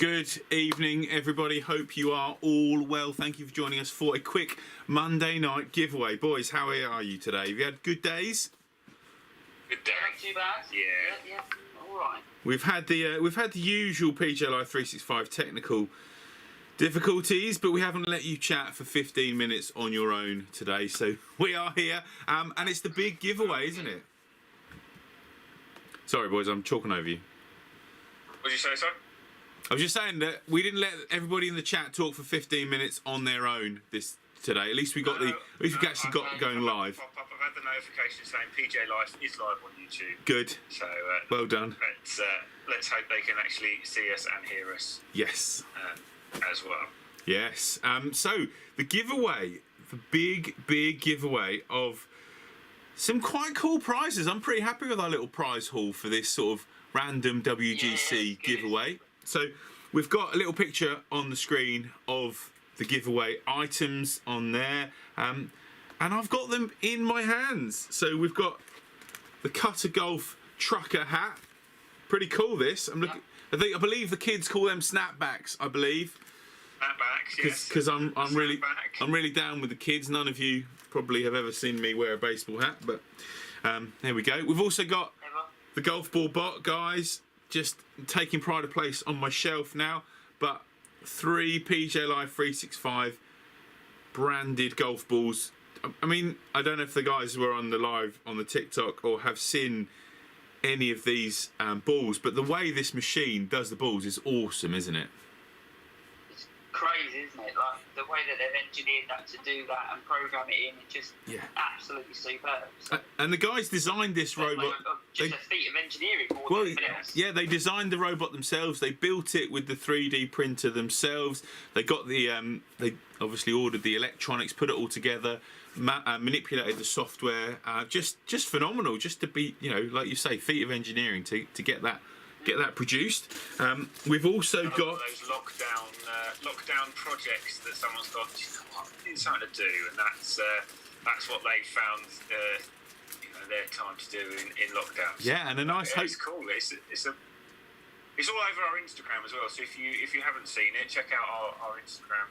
Good evening, everybody. Hope you are all well. Thank you for joining us for a quick Monday night giveaway. Boys, how are you today? Have you had good days? Good day. Not too bad. Yeah. All right. We've had the usual PJ Live 365 technical difficulties, but we haven't let you chat for 15 minutes on your own today. So we are here, and it's the big giveaway, isn't it? Sorry, boys, I'm talking over you. What did you say, sir? I was just saying that we didn't let everybody in the chat talk for 15 minutes on their own today. At least we got actually got going live. I've had the notification saying PJ Live is live on YouTube. Good. So well done. Let's hope they can actually see us and hear us. Yes. As well. Yes. So the giveaway, the big giveaway of some quite cool prizes. I'm pretty happy with our little prize haul for this sort of random WGC giveaway. So we've got a little picture on the screen of the giveaway items on there, and I've got them in my hands. So we've got the Cutter Golf trucker hat. Pretty cool. This I believe the kids call them snapbacks. I believe. Snapbacks, yes. Because I'm really down with the kids. None of you probably have ever seen me wear a baseball hat, but there we go. We've also got the golf ball bot, guys. Just taking pride of place on my shelf now, but 3 PJ Live 365 branded golf balls. I mean, I don't know if the guys were on the live on the TikTok or have seen any of these balls, but the way this machine does the balls is awesome, isn't it? It's crazy, isn't it? Like the way that they've engineered that to do that and program it in, it's just absolutely superb. So, and the guys designed this robot. Just a feat of engineering more than anything else. Yeah, they designed the robot themselves. They built it with the 3D printer themselves. They got the they obviously ordered the electronics, put it all together, manipulated the software. Just phenomenal. Just to be, like you say, feat of engineering to get that produced. We've also got those lockdown projects that someone's got. I need something to do, and that's what they found. Their time to do in lockdown. Yeah, and a nice. It's cool. It's all over our Instagram as well. So if you haven't seen it, check out our Instagram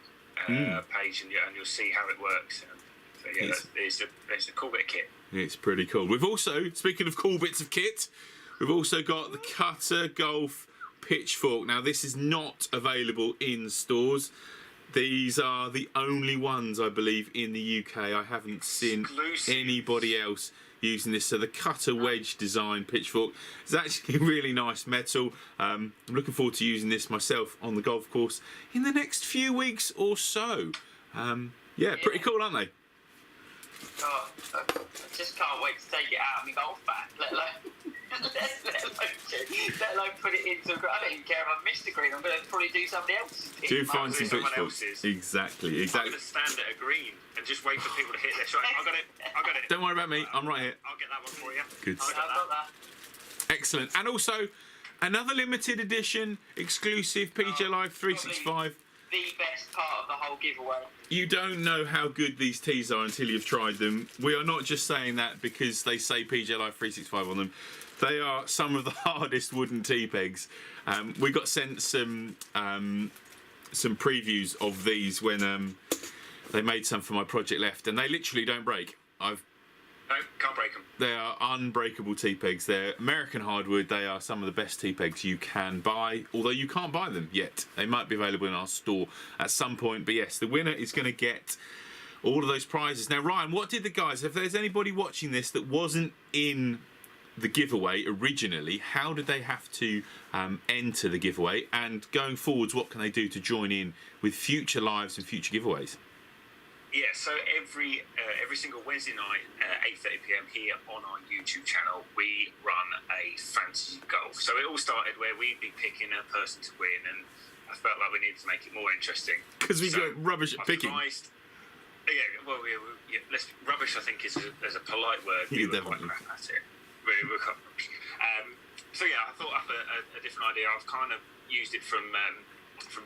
page, and you'll see how it works. So yeah, it's a cool bit of kit. It's pretty cool. We've also, speaking of cool bits of kit, we've also got the Cutter Golf pitchfork. Now this is not available in stores. These are the only ones, I believe, in the UK. I haven't seen anybody else using this. So the Cutter wedge design pitchfork is actually really nice metal. I'm looking forward to using this myself on the golf course in the next few weeks or so. Yeah, pretty cool, aren't they? God, I just can't wait to take it out of my golf bag, let alone put it into a green. I don't even care if I've missed a green. I'm going to probably do somebody else's. Do find some pitchforks. Exactly. I'm going to stand at a green and just wait for people to hit their shot. I got it. Don't worry about me. I'm right here. I'll get that one for you. Good. I've got that. Excellent. And also another limited edition exclusive PJ Live 365. The best part of the whole giveaway. You don't know how good these tees are until you've tried them. We are not just saying that because they say PJ Live 365 on them. They are some of the hardest wooden tee pegs. We got sent some previews of these when they made some for my Project Left, and they literally don't break. No, can't break them. They are unbreakable tee pegs. They're American hardwood. They are some of the best tee pegs you can buy, although you can't buy them yet. They might be available in our store at some point. But yes, the winner is going to get all of those prizes. Now, Ryan, what did the guys, if there's anybody watching this that wasn't in the giveaway originally, how did they have to enter the giveaway? And going forwards, what can they do to join in with future lives and future giveaways? Yeah, so every single Wednesday night, 8:30 p.m. here on our YouTube channel, we run a fantasy golf. So it all started where we'd be picking a person to win, and I felt like we needed to make it more interesting. Because we got rubbish at picking. Rubbish, I think, is a polite word. We were quite crap at it. We were quite rubbish. So yeah, I thought up a different idea. I've kind of used it from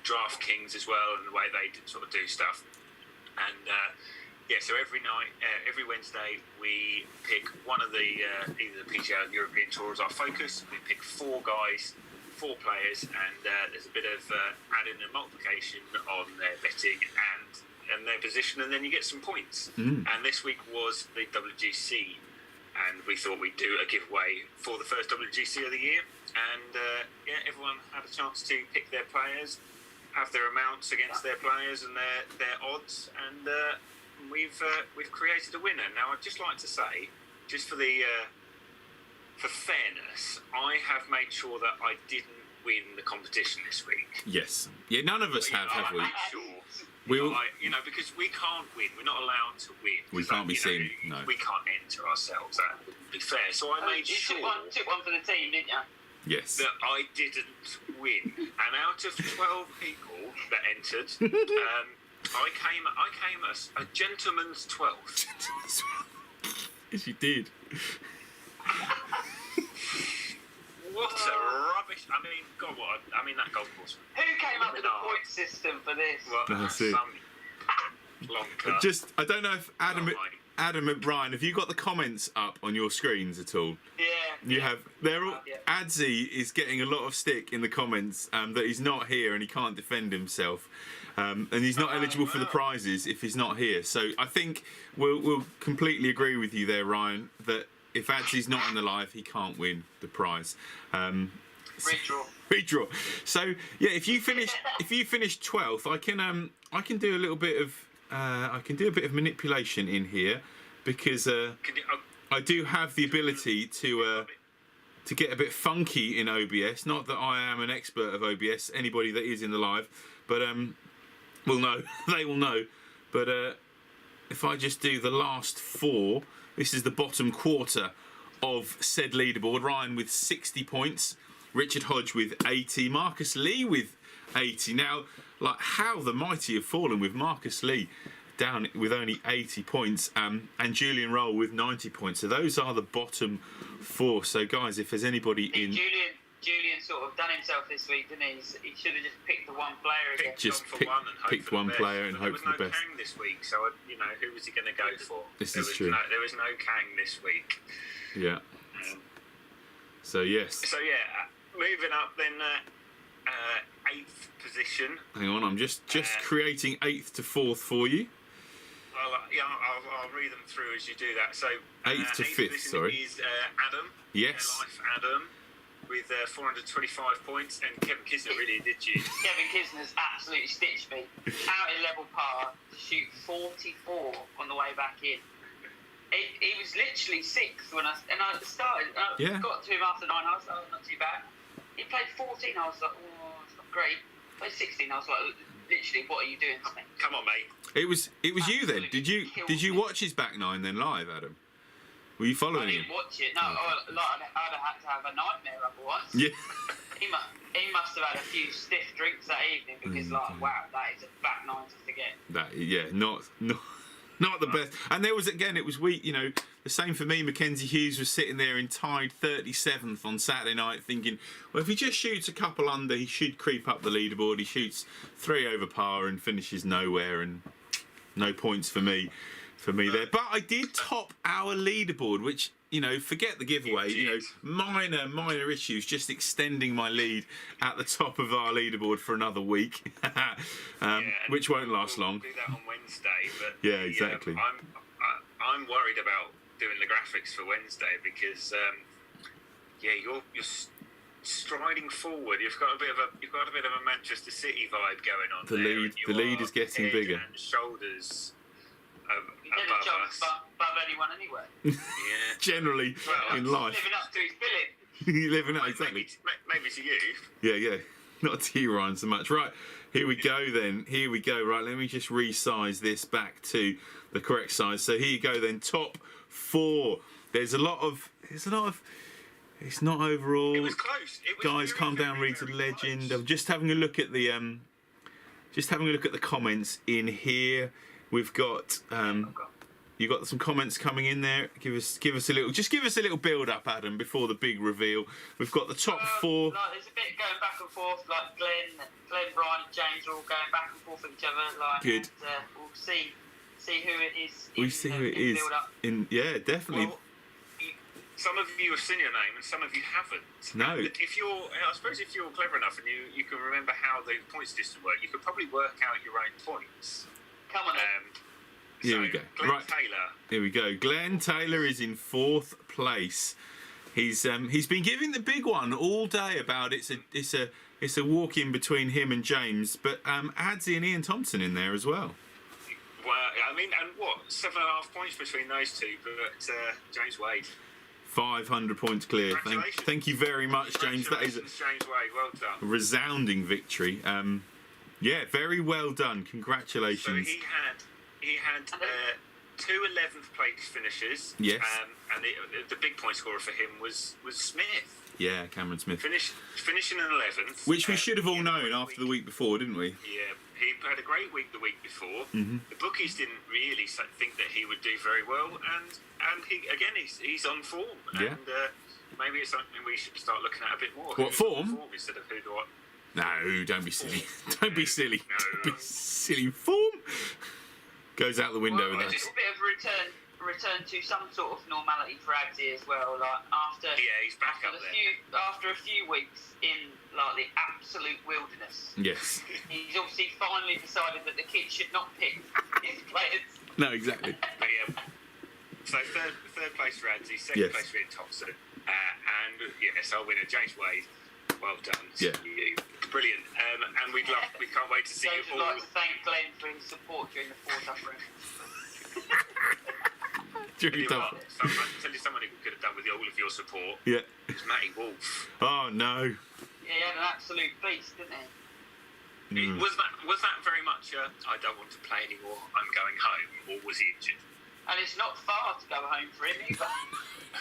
DraftKings as well, and the way they sort of do stuff. And so every night, every Wednesday, we pick one of the either the PGA or European Tour as our focus. We pick 4 guys 4 players, and there's a bit of adding and multiplication on their betting and their position, and then you get some points. And this week was the WGC, and we thought we'd do a giveaway for the first WGC of the year, and everyone had a chance to pick their players, have their amounts against their players and their odds, and we've created a winner. Now, I'd just like to say, just for fairness, I have made sure that I didn't win the competition this week. Yes. Yeah, none of us have we? Sure. Because we can't win. We're not allowed to win. We can't be seen. No. We can't enter ourselves. That wouldn't be fair. So I made sure. You took one for the team, didn't you? Yes. That I didn't win. And out of 12 people that entered, I came as a gentleman's 12th. Yes, you did. What a rubbish! I mean, God, what? That golf course. Who came up with the point system for this? Well, That's it. Some long Just, I don't know if Adam and Brian, have you got the comments up on your screens at all? Yeah. You have. They're all. Yeah. Adzi is getting a lot of stick in the comments that he's not here and he can't defend himself, and he's not eligible for the prizes if he's not here. So I think we'll completely agree with you there, Ryan, that if Adzi's not in the live, he can't win the prize. Redraw. So yeah, if you finish 12th, I can do a little bit of manipulation in here, because I do have the ability to get a bit funky in OBS. Not that I am an expert of OBS. Anybody that is in the live, but will know. They will know. But if I just do the last 4, this is the bottom quarter of said leaderboard. Ryan with 60 points, Richard Hodge with 80, Marcus Lee with 80. Now, like, how the mighty have fallen with Marcus Lee down with only 80 points, and Julian Roll with 90 points. So those are the bottom 4. So guys, if there's anybody in... Julian sort of done himself this week, didn't he? He should have just picked the one player again. Picked one player and hoped for the best. There was no Kang this week, so who was he going to go for? This is true. There was no Kang this week. Yeah. So yes. So yeah, moving up then, 8th position. Hang on, I'm just creating 8th to 4th for you. I'll read them through as you do that. So 8th to 5th, sorry. Is Adam. Yes. Life Adam. With 425 points, and Kevin Kisner really did you. Kevin Kisner's absolutely stitched me out in level par to shoot 44 on the way back in. He was literally 6th when I started. I got to him after 9. I was like, oh, not too bad. He played 14. I was like, oh, it's not great. Played 16. I was like, literally, what are you doing? Come on, mate. It was you then. Did you watch his back 9 then live, Adam? Were you following him? I didn't watch it. No, I'd have had to have a nightmare otherwise. Yeah. He must have had a few stiff drinks that evening, because wow, that is a back 9 to forget. Not the best. And there was, again, it was weak. The same for me. Mackenzie Hughes was sitting there in tied 37th on Saturday night, thinking, well, if he just shoots a couple under, he should creep up the leaderboard. He shoots 3 over par and finishes nowhere, and no points for me there. But I did top our leaderboard, which, forget the giveaway, minor issues, just extending my lead at the top of our leaderboard for another week, which won't last long. We'll do that on Wednesday, but yeah, exactly. I'm worried about doing the graphics for Wednesday, because you're striding forward. You've got a bit of a Manchester City vibe going on. The lead is getting bigger. And shoulders he never jumps above anyone anyway. Yeah. Generally, in life. Living up to his billing. Living up, exactly. Maybe to you. Yeah. Not to you, Ryan, so much. Right, here we go then. Right, let me just resize this back to the correct size. So here you go then. Top 4. There's a lot of. It's not overall. It was close. Guys, calm down. Read the legend. Close. I'm just having a look at the comments in here. We've got you got some comments coming in there. Give us a little build up, Adam, before the big reveal. We've got the top 4. There's a bit going back and forth. Like Glenn, Brian, and James are all going back and forth with each other. Good. And, we'll see who it is. We see who it is. Build up. Yeah, definitely. Well, some of you have seen your name and some of you haven't. No. And I suppose if you're clever enough and you can remember how the points system work, you could probably work out your own points. Come on. Here we go. Glenn Taylor. Here we go. Glenn Taylor is in 4th place. He's been giving the big one all day about it's a walk in between him and James, but adds in Ian Thompson in there as well. Well, I mean, and what 7.5 points between those two, but James Wade. 500 points clear. Thank you very much, James. That is a James Wade. Well done. Resounding victory. Yeah, very well done. Congratulations. So he had 2 11th place finishes. Yes. And the big point scorer for him was Smith. Yeah, Cameron Smith. Finishing in 11th. Which we should have all known after the week before, didn't we? Yeah, he had a great week the week before. Mm-hmm. The bookies didn't really think that he would do very well, and he's on form. Yeah. And maybe it's something we should start looking at a bit more. What, form? Instead of who do what. No, don't be silly. Don't be silly. No. Don't be silly. Form goes out the window with that. Just a bit of return to some sort of normality for Agsy as well. Like he's back up there. After a few weeks in like the absolute wilderness. Yes. He's obviously finally decided that the kids should not pick his players. No, exactly. But yeah. So third place for Agsy, second place for Ian Thompson, and yes, our winner James Wade. Well done. Yeah. You. Brilliant. And we can't wait to see So you I'd all. like to thank Glenn for his support during the 4th round. During Tell you tough. what, I can tell you someone who could have done with all of your support. Yeah. It's Matty Wolf. Oh no. Yeah, he had an absolute beast, didn't he? Was that very much I don't want to play anymore, I'm going home, or was he injured? And it's not far to go home for him either.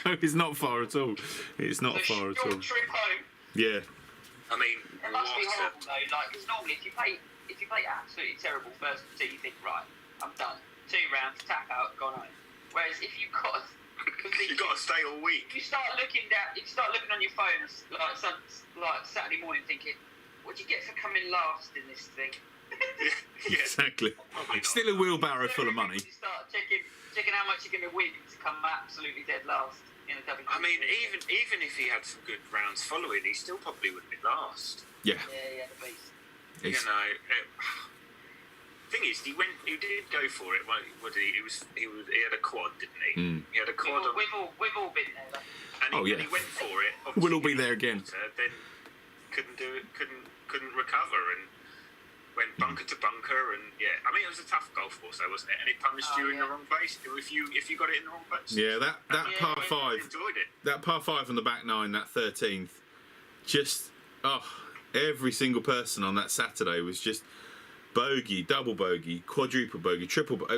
No, it's not far at all. It's not It's a far at short all. trip home. Yeah. I mean, It must be horrible though, like, because normally if you play absolutely terrible first two, you think, right, I'm done. 2 rounds, tap out, gone home. Whereas if you've got to stay all week. you start looking on your phone like Saturday morning, thinking, what'd you get for coming last in this thing? Yeah. Exactly. Probably not. Still a wheelbarrow full of money. You start checking how much you're going to win to come absolutely dead last in a WTC. I mean, even if he had some good rounds following, he still probably wouldn't be last. Yeah. Yeah, the beast. You know. Thing is, he did go for it. What did he? He had a quad, didn't he? Mm. He had a quad. We've all been there. Though. And he went for it. We'll all be there again. Then couldn't do it. Couldn't recover and went bunker to bunker. And yeah, I mean it was a tough golf course, though, wasn't it? And it punished you in the wrong place if you got it in the wrong place. Yeah, that par I 5. enjoyed it. That par 5 on the back 9, that 13th. Just every single person on that Saturday was just bogey, double bogey, quadruple bogey, triple bogey.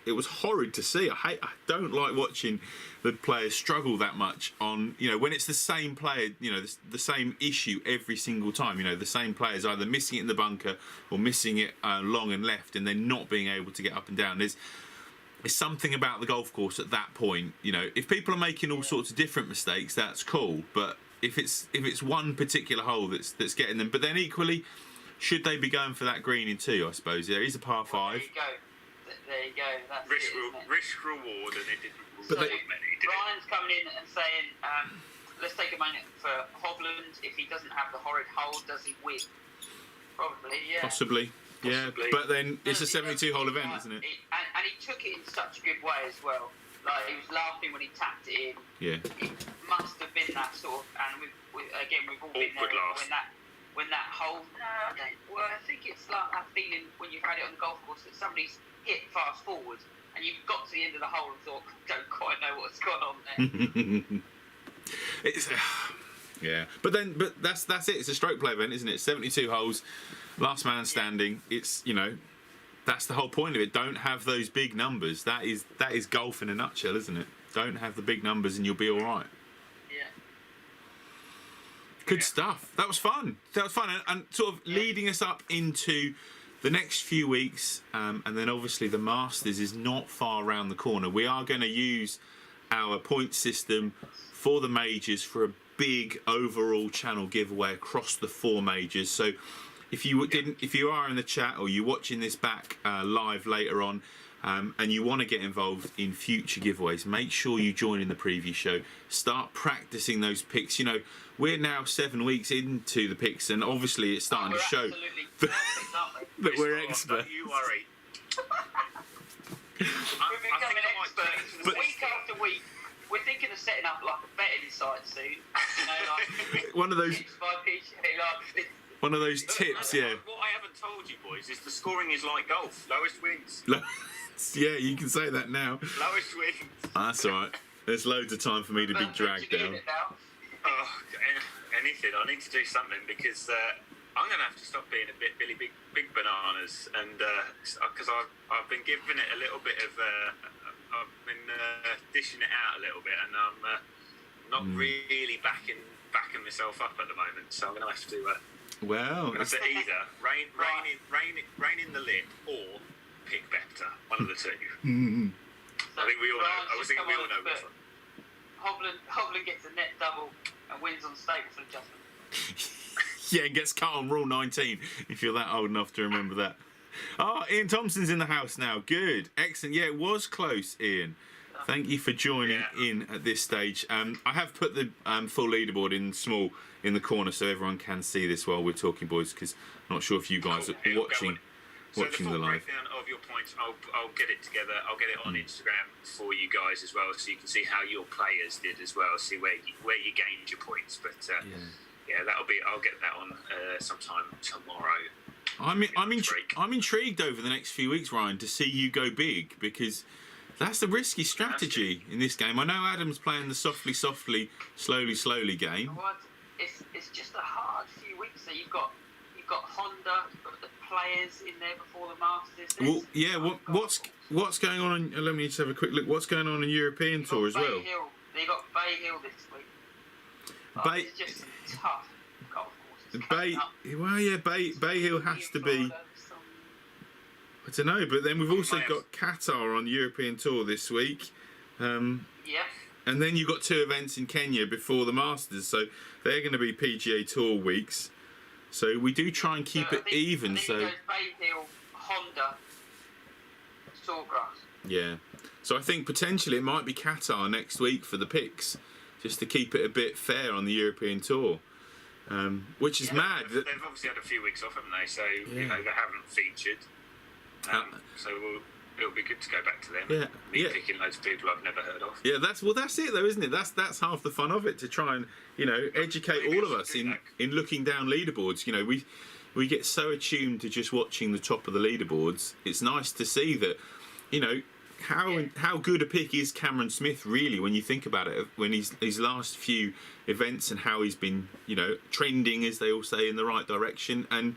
It was horrid to see. I don't like watching the players struggle that much on, when it's the same player, the same issue every single time. The same players either missing it in the bunker or missing it long and left, and then not being able to get up and down. There's something about the golf course at that point. If people are making all sorts of different mistakes, that's cool. But if it's one particular hole that's getting them, but then equally, should they be going for that green in 2? I suppose there is a par 5. There you go. That's risk reward, and it didn't. Ryan's coming in and saying, let's take a moment for Hovland. If he doesn't have the horrid hole, does he win? Probably, yeah. Possibly. Yeah, but then it's a 72-hole event, isn't it? And he took it in such a good way as well. Like, he was laughing when he tapped it in. Yeah. It must have been that sort of, and we've all been there when that hole. No, I don't. Well, I think it's like that feeling when you've had it on the golf course that somebody's hit fast forward and you've got to the end of the hole and thought, don't quite know what's gone on there. But that's it. It's a stroke play event, isn't it? 72 holes, last man standing. It's that's the whole point of it. Don't have those big numbers. That is golf in a nutshell, isn't it? Don't have the big numbers and you'll be all right. Yeah. Good stuff. That was fun. And sort of leading us up into the next few weeks, and then obviously the Masters is not far around the corner. We are going to use our point system for the majors for a big overall channel giveaway across the 4 majors. So if you are in the chat or you're watching this back live later on, and you want to get involved in future giveaways, make sure you join in the preview show. Start practicing those picks. You know, we're now 7 weeks into the picks, and obviously it's starting to show that we're experts. Don't you worry. We're becoming experts. Week after week, we're thinking of setting up like a betting site soon. You know, like one of those. tips by PJ, like, One of those tips, yeah. What I haven't told you, boys, is the scoring is like golf. Lowest wins. Yeah, you can say that now. Lowest wins. That's all right. There's loads of time for me to be dragged down. Oh, anything. I need to do something because I'm going to have to stop being a bit Billy Big Bananas, and because I've been giving it a little bit of I've been dishing it out a little bit, and I'm not really backing myself up at the moment. So I'm going to have to. Well, it's either rein in the lip or pick better. One of the two. I think we all know. I was thinking we all know which one. Hovland gets a net double and wins on staples adjustment. Yeah, and gets cut on Rule 19 if you're that old enough to remember that. Oh, Ian Thompson's in the house now. Good. Excellent. Yeah, it was close, Ian. Thank you for joining in at this stage. I have put the full leaderboard in small in the corner so everyone can see this while we're talking, boys, because I'm not sure if you guys are watching the full live. breakdown of your points, I'll get it together. I'll get it on Instagram for you guys as well, so you can see how your players did as well, see where you gained your points. But that'll be. I'll get that on sometime tomorrow. I'm intrigued over the next few weeks, Ryan, to see you go big, because that's a risky strategy in this game. I know Adam's playing the softly, slowly game. It's just a hard few weeks. So you've got Honda, you've got the players in there before the Masters. Well, yeah. What's going on? Let me just have a quick look. What's going on in European Tour as well? They got Bay Hill this week. It's just tough golf courses. Bay Hill has to be. I don't know, but then we've also got Qatar on the European Tour this week. And then you've got 2 events in Kenya before the Masters, so they're going to be PGA Tour weeks. So we do try and keep it even. So Bay Hill, Honda, Sawgrass. Yeah. So I think potentially it might be Qatar next week for the picks, just to keep it a bit fair on the European Tour. Which is mad. They've obviously had a few weeks off, haven't they? So you know they haven't featured. So it'll be good to go back to them. Me picking loads of people I've never heard of. Yeah, that's it though, isn't it? That's half the fun of it, to try and educate all of us in looking down leaderboards. You know, we get so attuned to just watching the top of the leaderboards. It's nice to see that, how good a pick is Cameron Smith really when you think about it, when his last few events and how he's been trending, as they all say, in the right direction. And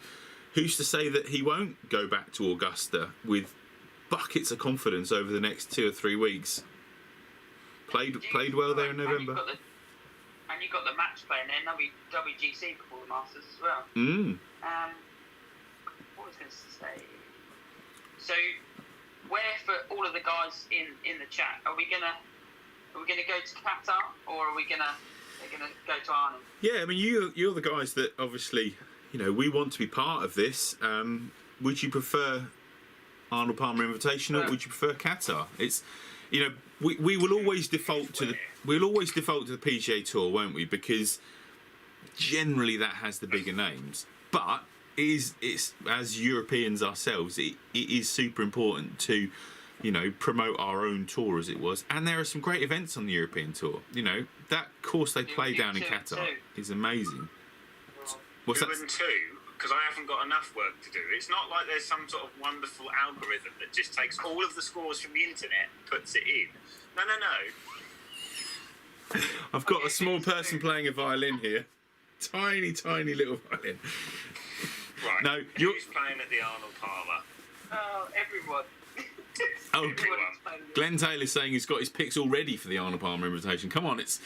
who's to say that he won't go back to Augusta with buckets of confidence over the next 2 or 3 weeks? Played well there in November. And you've got the match play in there, WGC before the Masters as well. What was I going to say? So, where for all of the guys in the chat, are we gonna go to Qatar, or are we gonna go to Arnold? Yeah, I mean you're the guys that obviously we want to be part of this. Would you prefer Arnold Palmer Invitational? Would you prefer Qatar? It's we will always default to the PGA Tour, won't we? Because generally that has the bigger names, but it's as Europeans ourselves, it is super important to promote our own tour, as it was. And there are some great events on the European Tour. That course they play down in Qatar is amazing. What's that? 2 and 2, because I haven't got enough work to do. It's not like there's some sort of wonderful algorithm that just takes all of the scores from the internet and puts it in. No. I've got a small person playing a violin here. Tiny little violin. Right. No, who's playing at the Arnold Palmer? Oh, everyone. Glenn Taylor's saying he's got his picks all ready for the Arnold Palmer Invitation. Come on, it's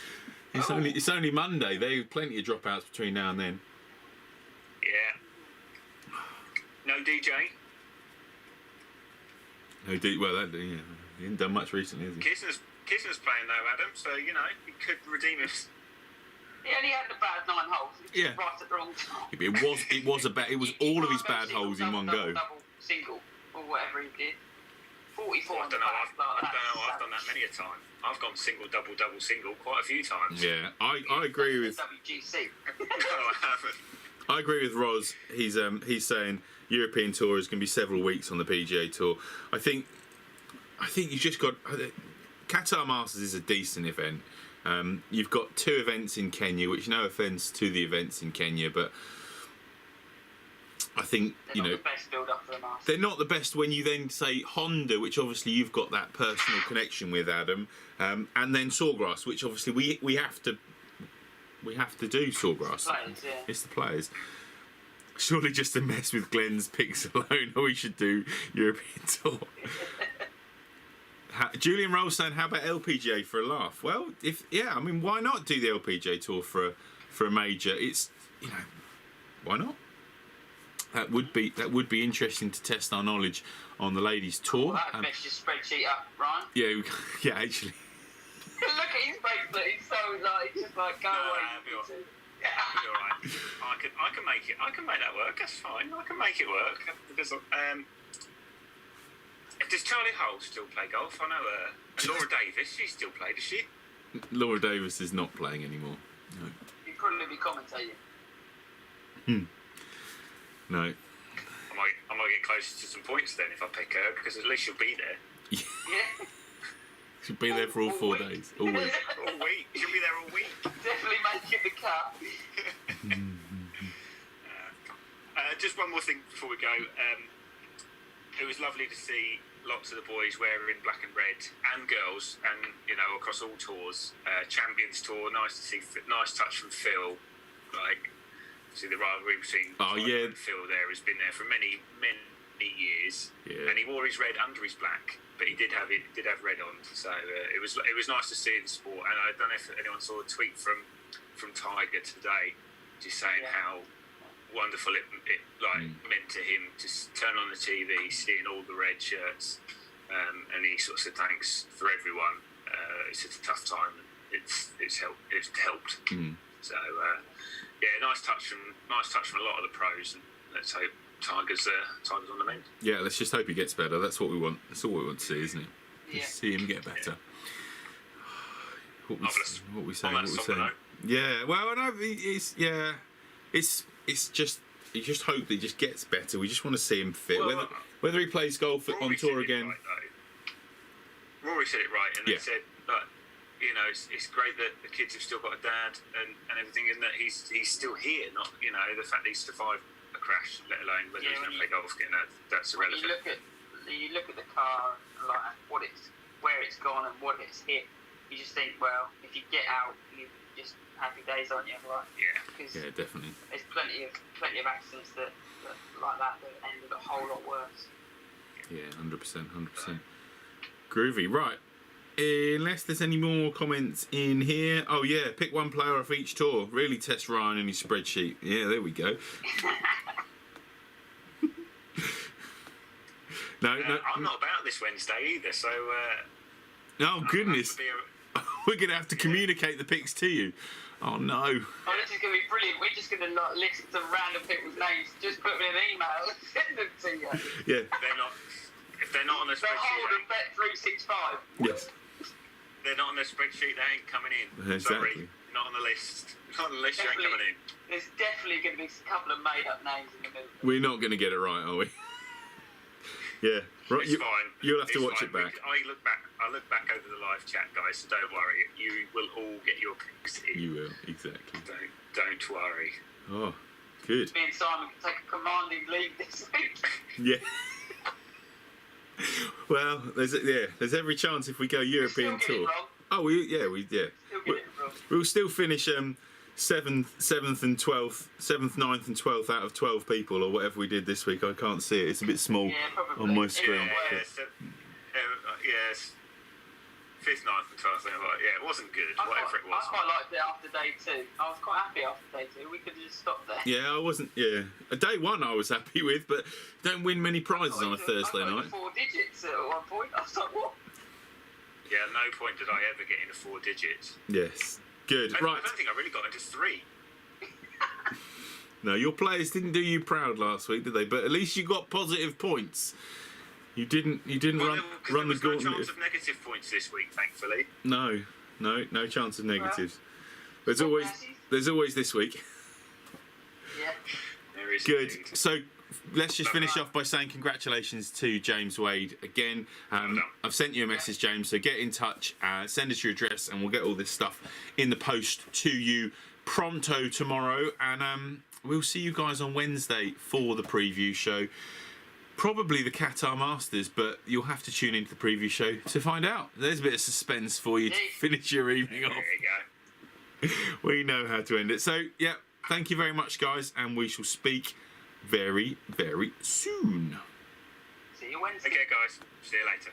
only Monday. There are plenty of dropouts between now and then. Yeah. No DJ. Well, he hasn't done much recently, has he? Kisner's playing though, Adam. So he could redeem him. He only had a bad 9 holes. Yeah. Right at the wrong time. It was all of his bad holes in one go. Double, single, or whatever he did. 44. I don't know. I've done that many a time. I've gone single, double, double, single quite a few times. Yeah, I agree with WGC. No, I haven't. I agree with Roz. He's saying European Tour is going to be several weeks on the PGA Tour. I think you've just got Qatar Masters is a decent event. You've got 2 events in Kenya, which no offence to the events in Kenya, but I think they're not the best build up for the Masters. They're not the best when you then say Honda, which obviously you've got that personal connection with, Adam, and then Sawgrass, which obviously we have to do Sawgrass. It's the players. Surely just to mess with Glenn's picks alone, we should do European Tour. Julian Roll saying, "How about LPGA for a laugh?" Well, why not do the LPGA Tour for a major? It's why not? That would be interesting to test our knowledge on the ladies' tour. That messed your spreadsheet up, Ryan. Yeah, actually. Look at his bracelet. He's so he's just like go away. I'll be all right. I can make it. I can make that work. That's fine. I can make it work because does Charlie Hull still play golf? I know and Laura Davis. She still played, does she? Laura Davis is not playing anymore. No. You'd probably be commentating. No. I might get closer to some points then if I pick her because at least she'll be there. Yeah. She'll be there for all 4 days. All week. All week. She'll be there all week. Definitely making the cut. Just one more thing before we go. It was lovely to see lots of the boys wearing black and red, and girls, and across all tours. Champions Tour, nice to see. Nice touch from Phil. See the rivalry between Tiger and Phil there has been there for many years. Yeah. And he wore his red under his black, but he did have red on. So it was nice to see in the sport. And I don't know if anyone saw a tweet from Tiger today, just saying how wonderful it meant to him to turn on the TV, seeing all the red shirts, and he sort of said thanks for everyone. It's a tough time. It's helped. So nice touch from a lot of the pros, and let's hope Tiger's on the mend. Yeah, let's just hope he gets better. That's what we want. That's all we want to see, isn't it? Yeah. Just see him get better. What we say? Yeah. Well, I know it's just. You just hope that he just gets better. We just want to see him fit. Whether he plays golf on tour again. Rory said it right, and they said it's great that the kids have still got a dad and everything, and that he's still here. Not the fact that he survived a crash, let alone whether he's going to play golf again. That's irrelevant. You look at the car and where it's gone and what it's hit. You just think, well, if you get out, you just happy days, aren't you? Right? Yeah, definitely. There's plenty of accidents that ended a whole lot worse. Yeah, 100%. Groovy, right? Unless there's any more comments in here. Oh yeah, pick one player off each tour. Really test Ryan and his spreadsheet. Yeah, there we go. No, I'm not about this Wednesday either, so. Oh goodness. We're going to have to communicate the picks to you. Oh no. Oh, this is going to be brilliant. We're just going to list some random people's names. Just put them in an email and send them to you. Yeah. If they're not on the spreadsheet. Hold and bet 365. Yes. They're not on the spreadsheet. They ain't coming in. Exactly. Sorry, not on the list. Not on the list. You ain't coming in. There's definitely going to be a couple of made-up names in the middle. We're not going to get it right, are we? Yeah. Right, it's fine. You'll have to watch it back. I look back over the live chat, guys, so don't worry. You will all get your picks in. You will, exactly. Don't worry. Oh, good. Me and Simon can take a commanding lead this week. Yeah. Well, there's every chance if we go European Tour. Oh, we'll still finish 7th and 12th, 7th, 9th and 12th out of 12 people or whatever we did this week. I can't see it. It's a bit small on my screen. Yes. 5th, 9th and 12th. Yeah, it wasn't good. Whatever it was. I quite liked it after day 2. I was quite happy after day 2. We could have just stopped there. Yeah, I wasn't. Yeah, day 1 I was happy with, but don't win many prizes on a Thursday night. I got 4 digits at one point. I was like, what? Yeah, at no point did I ever get into 4 digits. Yes. Good. I right. don't think I really got into 3. No, your players didn't do you proud last week, did they? But at least you got positive points. You didn't run the no gauntlet. chance of negative points this week, thankfully. No chance of negatives. There's always this week. Yeah. There is. Good. Indeed. So let's just finish off by saying congratulations to James Wade again. I've sent you a message, James, so get in touch, send us your address, and we'll get all this stuff in the post to you pronto tomorrow. And we'll see you guys on Wednesday for the preview show. Probably the Qatar Masters, but you'll have to tune into the preview show to find out. There's a bit of suspense for you to finish your evening off. There you go. We know how to end it. So, yeah, thank you very much, guys, and we shall speak very, very soon. See you Wednesday. Okay, guys. See you later.